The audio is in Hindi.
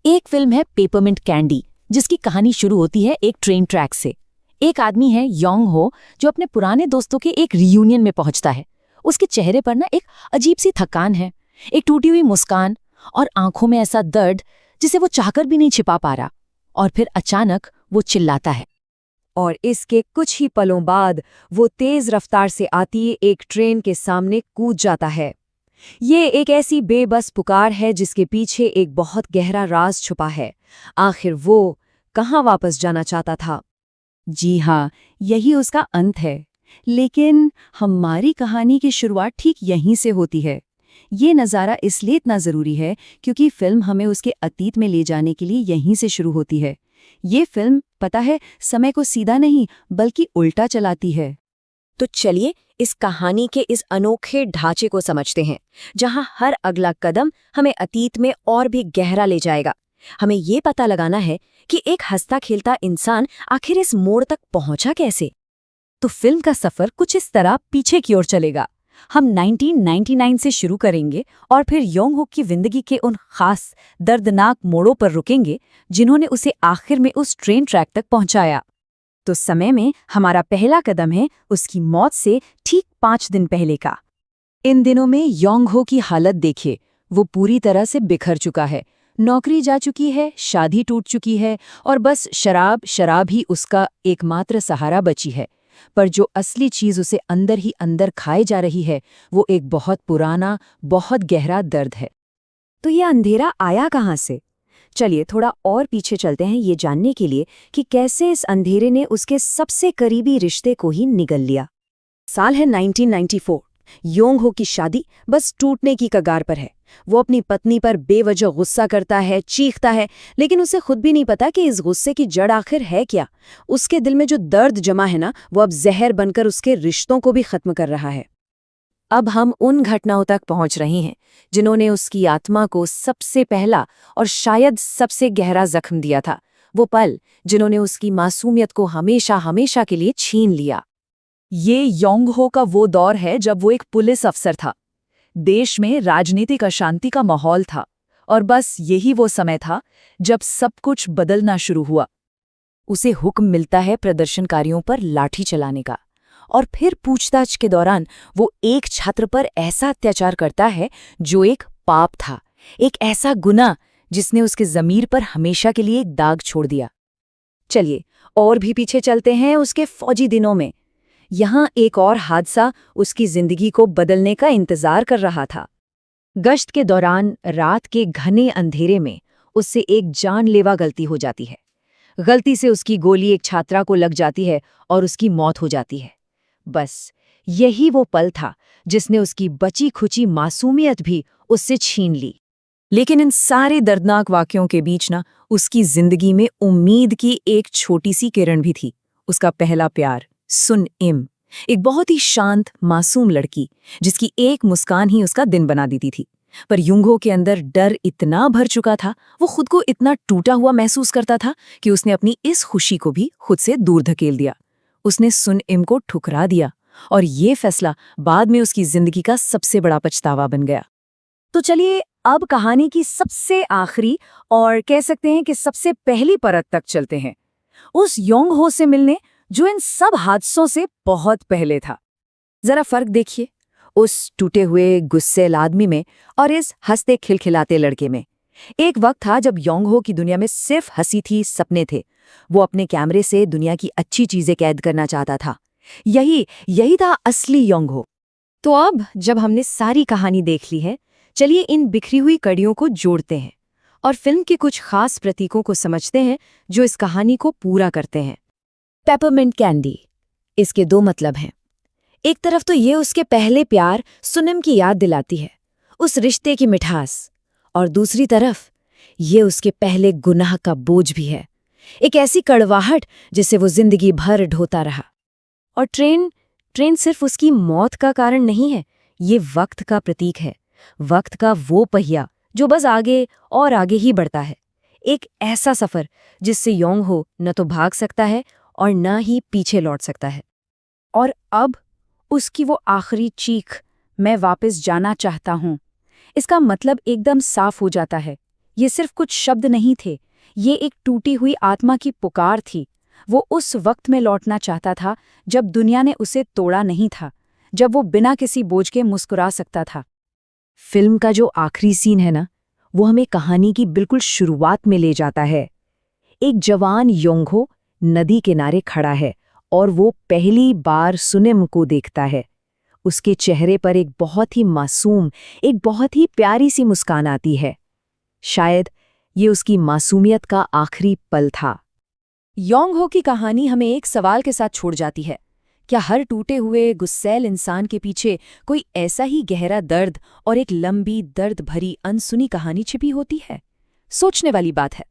एक फिल्म है पेपरमिंट कैंडी, जिसकी कहानी शुरू होती है एक ट्रेन ट्रैक से। एक आदमी है योंग हो, जो अपने पुराने दोस्तों के एक रियूनियन में पहुंचता है। उसके चेहरे पर एक अजीब सी थकान है, एक टूटी हुई मुस्कान और आंखों में ऐसा दर्द जिसे वो चाहकर भी नहीं छिपा पा रहा। और फिर अचानक वो चिल्लाता है। और इसके कुछ ही पलों बाद वो तेज रफ्तार से आती एक ट्रेन के सामने कूद जाता है। ये एक ऐसी बेबस पुकार है जिसके पीछे एक बहुत गहरा राज छुपा है। आखिर वो कहाँ वापस जाना चाहता था? जी हाँ, यही उसका अंत है। लेकिन हमारी कहानी की शुरुआत ठीक यहीं से होती है। ये नज़ारा इसलिए इतना ज़रूरी है क्योंकि फिल्म हमें उसके अतीत में ले जाने के लिए यहीं से शुरू होती है। ये फिल्म, पता है, समय को सीधा नहीं बल्कि उल्टा चलाती है। तो चलिए इस कहानी के इस अनोखे ढांचे को समझते हैं, जहां हर अगला कदम हमें अतीत में और भी गहरा ले जाएगा। हमें ये पता लगाना है कि एक हंसता खेलता इंसान आखिर इस मोड़ तक पहुंचा कैसे। तो फिल्म का सफ़र कुछ इस तरह पीछे की ओर चलेगा। हम 1999 से शुरू करेंगे और फिर योंग हो की जिंदगी के उन खास दर्दनाक मोड़ों पर रुकेंगे जिन्होंने उसे आखिर में उस ट्रेन ट्रैक तक पहुंचाया। तो समय में हमारा पहला कदम है उसकी मौत से ठीक 5 दिन पहले का। इन दिनों में योंग हो की हालत देखिए, वो पूरी तरह से बिखर चुका है। नौकरी जा चुकी है, शादी टूट चुकी है और बस शराब ही उसका एकमात्र सहारा बची है। पर जो असली चीज उसे अंदर ही अंदर खाए जा रही है, वो एक बहुत पुराना, बहुत गहरा दर्द है। तो ये अंधेरा आया कहाँ से? चलिए थोड़ा और पीछे चलते हैं ये जानने के लिए कि कैसे इस अंधेरे ने उसके सबसे करीबी रिश्ते को ही निगल लिया। साल है 1994। योंग हो की शादी बस टूटने की कगार पर है। वो अपनी पत्नी पर बेवजह गुस्सा करता है, चीखता है, लेकिन उसे खुद भी नहीं पता कि इस गुस्से की जड़ आखिर है क्या। उसके दिल में जो दर्द जमा है ना, वो अब जहर बनकर उसके रिश्तों को भी खत्म कर रहा है। अब हम उन घटनाओं तक पहुंच रहे हैं जिन्होंने उसकी आत्मा को सबसे पहला और शायद सबसे गहरा जख्म दिया था। वो पल जिन्होंने उसकी मासूमियत को हमेशा हमेशा के लिए छीन लिया। ये योंग हो का वो दौर है जब वो एक पुलिस अफसर था। देश में राजनीतिक अशांति का माहौल था और बस यही वो समय था जब सब कुछ बदलना शुरू हुआ। उसे हुक्म मिलता है प्रदर्शनकारियों पर लाठी चलाने का, और फिर पूछताछ के दौरान वो एक छात्र पर ऐसा अत्याचार करता है जो एक पाप था, एक ऐसा गुनाह जिसने उसके ज़मीर पर हमेशा के लिए एक दाग छोड़ दिया। चलिए और भी पीछे चलते हैं उसके फौजी दिनों में। यहाँ एक और हादसा उसकी जिंदगी को बदलने का इंतजार कर रहा था। गश्त के दौरान रात के घने अंधेरे में उससे एक जानलेवा गलती हो जाती है। गलती से उसकी गोली एक छात्रा को लग जाती है और उसकी मौत हो जाती है। बस यही वो पल था जिसने उसकी बची खुची मासूमियत भी उससे छीन ली। लेकिन इन सारे दर्दनाक वाक़यों के बीच उसकी जिंदगी में उम्मीद की एक छोटी सी किरण भी थी। उसका पहला प्यार सुन इम, एक बहुत ही शांत मासूम लड़की जिसकी एक मुस्कान ही उसका दिन बना देती थी। पर युंगो के अंदर डर इतना भर चुका था, वो खुद को इतना टूटा हुआ महसूस करता था कि उसने अपनी इस खुशी को भी खुद से दूर धकेल दिया। उसने सुन इम को ठुकरा दिया और ये फैसला बाद में उसकी जिंदगी का सबसे बड़ा पछतावा बन गया। तो चलिए अब कहानी की सबसे आखिरी और कह सकते हैं कि सबसे पहली परत तक चलते हैं, उस योंग हो से मिलने जो इन सब हादसों से बहुत पहले था। जरा फर्क देखिए उस टूटे हुए गुस्सैल आदमी में और इस हंसते खिलखिलाते लड़के में। एक वक्त था जब योंग हो की दुनिया में सिर्फ हंसी थी, सपने थे। वो अपने कैमरे से दुनिया की अच्छी चीजें कैद करना चाहता था। यही था असली योंग हो। तो अब जब हमने सारी कहानी देख ली है, चलिए इन बिखरी हुई कड़ियों को जोड़ते हैं और फिल्म के कुछ खास प्रतीकों को समझते हैं जो इस कहानी को पूरा करते हैं। पेपरमिंट कैंडी, इसके दो मतलब हैं। एक तरफ तो ये उसके पहले प्यार सुनिम की याद दिलाती है, उस रिश्ते की मिठास, और दूसरी तरफ ये उसके पहले गुनाह का बोझ भी है, एक ऐसी कड़वाहट जिसे वो जिंदगी भर ढोता रहा। और ट्रेन सिर्फ उसकी मौत का कारण नहीं है, ये वक्त का प्रतीक है, वक्त का वो पहिया जो बस आगे और आगे ही बढ़ता है। एक ऐसा सफर जिससे योंग हो न तो भाग सकता है और न ही पीछे लौट सकता है। और अब उसकी वो आखिरी चीख, मैं वापस जाना चाहता हूँ, इसका मतलब एकदम साफ हो जाता है। ये सिर्फ कुछ शब्द नहीं थे, ये एक टूटी हुई आत्मा की पुकार थी। वो उस वक्त में लौटना चाहता था जब दुनिया ने उसे तोड़ा नहीं था, जब वो बिना किसी बोझ के मुस्कुरा सकता था। फिल्म का जो आखिरी सीन है ना, वो हमें कहानी की बिल्कुल शुरुआत में ले जाता है। एक जवान योंगहो नदी किनारे खड़ा है और वो पहली बार सुनिम को देखता है। उसके चेहरे पर एक बहुत ही मासूम, एक बहुत ही प्यारी सी मुस्कान आती है। शायद ये उसकी मासूमियत का आखिरी पल था। योंगहो की कहानी हमें एक सवाल के साथ छोड़ जाती है। क्या हर टूटे हुए गुस्सैल इंसान के पीछे कोई ऐसा ही गहरा दर्द और एक लंबी दर्द भरी अनसुनी कहानी छिपी होती है? सोचने वाली बात है।